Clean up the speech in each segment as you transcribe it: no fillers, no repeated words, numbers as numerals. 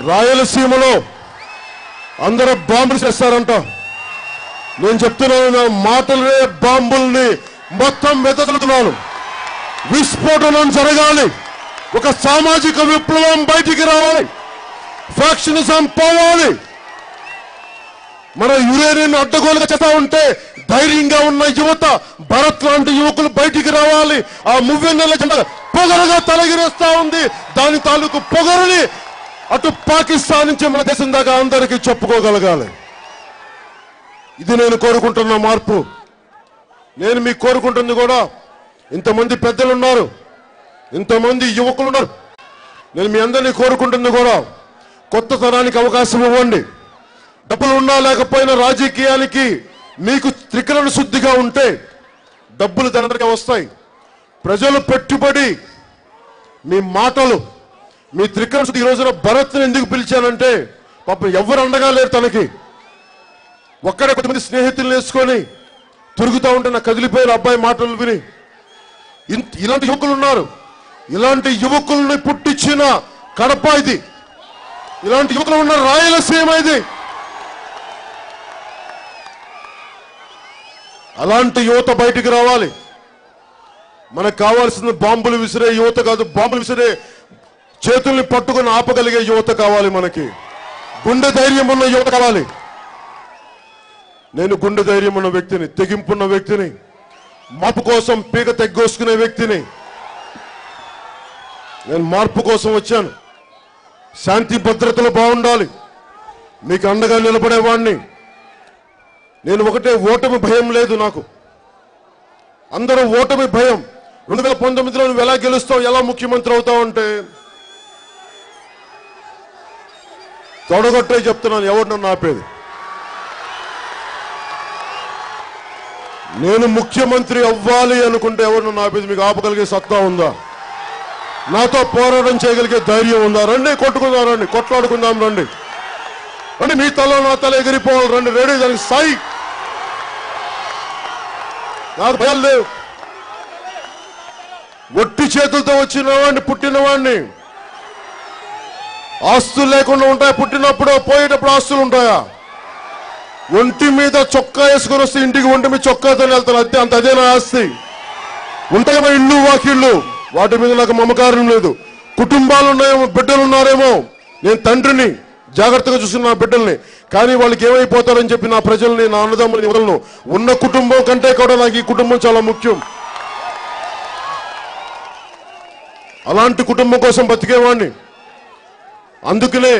రాయలసీమలో అందరూ బాంబులు చేస్తారంట. నేను చెప్తున్నాను, మాటలే బాంబుల్ని మొత్తం వెతలుతున్నాను. విస్ఫోటనం జరగాలి, ఒక సామాజిక విప్లవం బయటికి రావాలి, ఫ్యాక్షనిజం పోవాలి. మన యురేనియన్ అడ్డగోలుగా చేస్తా ఉంటే ధైర్యంగా ఉన్న యువత, భరత్ లాంటి యువకులు బయటికి రావాలి. ఆ మువ్వెన్నెల జెండా పొగరుగా తలగిరేస్తా ఉంది. దాని తాలూకు పొగరుని అటు పాకిస్తాన్ నుంచి మన దేశం దాకా అందరికీ చెప్పుకోగలగాలి. ఇది నేను కోరుకుంటున్న మార్పు. నేను మీకు కోరుకుంటుంది కూడా, ఇంతమంది పెద్దలు ఉన్నారు, ఇంతమంది యువకులు ఉన్నారు. నేను మీ అందరినీ కోరుకుంటుంది కూడా, కొత్త తరానికి అవకాశం ఇవ్వండి. డబ్బులు ఉన్నా లేకపోయినా రాజకీయానికి మీకు త్రికరణ శుద్ధిగా ఉంటే డబ్బులు దండగా వస్తాయి. ప్రజలు పెట్టుబడి, మీ మాటలు, మీ త్రికరణ శుద్ధి. ఈ రోజున భరత్ని ఎందుకు పిలిచానంటే, పాపం ఎవరు అండగా లేరు తనకి. ఒక్కడే కొంతమంది స్నేహితులు వేసుకొని తిరుగుతూ ఉంటే నాకు కదిలిపోయిన అబ్బాయి మాటలు విని, ఇలాంటి యువకులు ఉన్నారు. ఇలాంటి యువకుల్ని పుట్టించిన కడప ఇది. ఇలాంటి యువకులు ఉన్న రాయలసీమ ఇది. అలాంటి యువత బయటికి రావాలి. మనకు కావాల్సింది బాంబులు విసిరే యువత కాదు, బాంబులు విసిరే చేతుల్ని పట్టుకుని ఆపగలిగే యువత కావాలి. మనకి గుండె ధైర్యం ఉన్న యువత కావాలి. నేను గుండె ధైర్యం ఉన్న వ్యక్తిని, తెగింపున్న వ్యక్తిని, మార్పు కోసం పీక తెగ్గోసుకునే వ్యక్తిని. నేను మార్పు కోసం వచ్చాను. శాంతి భద్రతలు బాగుండాలి, మీకు అండగా నిలబడేవాడిని. నేను ఒకటే, ఓటమి భయం లేదు నాకు. అందరూ ఓటమి భయం. 2019లో నువ్వు ఎలా గెలుస్తావు, ఎలా ముఖ్యమంత్రి అవుతావు అంటే తొడగొట్టే చెప్తున్నాను. ఎవరు నన్ను ఆపేది? నేను ముఖ్యమంత్రి అవ్వాలి అనుకుంటే ఎవరు నన్ను ఆపేది? మీకు ఆపగలిగే సత్తా ఉందా? నాతో పోరాటం చేయగలిగే ధైర్యం ఉందా? రండి, కొట్టుకుందాం, రండి, కొట్లాడుకుందాం, రండి. అంటే మీ తల నా తల ఎగిరిపోవాలి, రండి, రెడీ, దానికి సాయి. నాకు భయాలు లేవు. ఒట్టి చేతులతో వచ్చిన వాడిని, పుట్టిన వాడిని. ఆస్తులు లేకుండా ఉంటాయా? పుట్టినప్పుడు, పోయేటప్పుడు ఆస్తులు ఉంటాయా? ఒంటి మీద చొక్కా వేసుకొని వస్తే ఇంటికి ఒంటి మీద చొక్కాతో వెళ్తాను, అంతే. అదే నా ఆస్తి. ఉంటాయేమో ఇల్లు, వాకిళ్ళు, వాటి మీద నాకు మమకారం లేదు. కుటుంబాలు ఉన్నాయేమో, బిడ్డలు ఉన్నారేమో. నేను తండ్రిని, జాగ్రత్తగా చూసుకున్న నా బిడ్డల్ని. కానీ వాళ్ళకి ఏమైపోతారని చెప్పి నా ప్రజల్ని, నా అన్నదమ్ములని వదలను. ఉన్న కుటుంబం కంటే కూడా నాకు ఈ కుటుంబం చాలా ముఖ్యం. అలాంటి కుటుంబం కోసం బతికేవాడిని. అందుకనే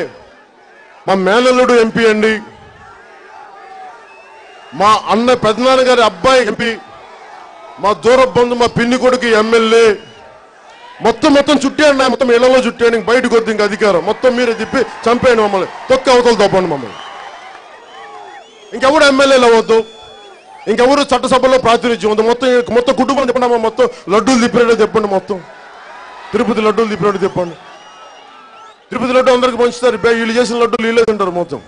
మా మేనల్లుడు ఎంపీ అండి, మా అన్న పెద్దనాన్న గారి అబ్బాయి ఎంపీ, మా దూర బంధు మా పిన్ని కొడుకు ఎమ్మెల్యే. మొత్తం చుట్టాడు, మొత్తం ఇళ్లలో చుట్టాడు. బయటకు వద్దు ఇంకా అధికారం, మొత్తం మీరే తిప్పి చంపేయండి మమ్మల్ని, తొక్క అవతలు తప్పండి మమ్మల్ని. ఇంకెవరు ఎమ్మెల్యేలు అవ్వద్దు, ఇంకెవరు చట్టసభలో ప్రాతినిధ్యం ఉంది. మొత్తం కుటుంబం చెప్పండి, మొత్తం లడ్డూలు తిప్పినట్టు చెప్పండి, మొత్తం తిరుపతి లడ్డూలు తిప్పినట్టు చెప్పండి. తిరుపతి లడ్డు అందరికి పంచుతారు, వీళ్ళు చేసిన లడ్డూలు వీళ్ళే తింటారు మొత్తం.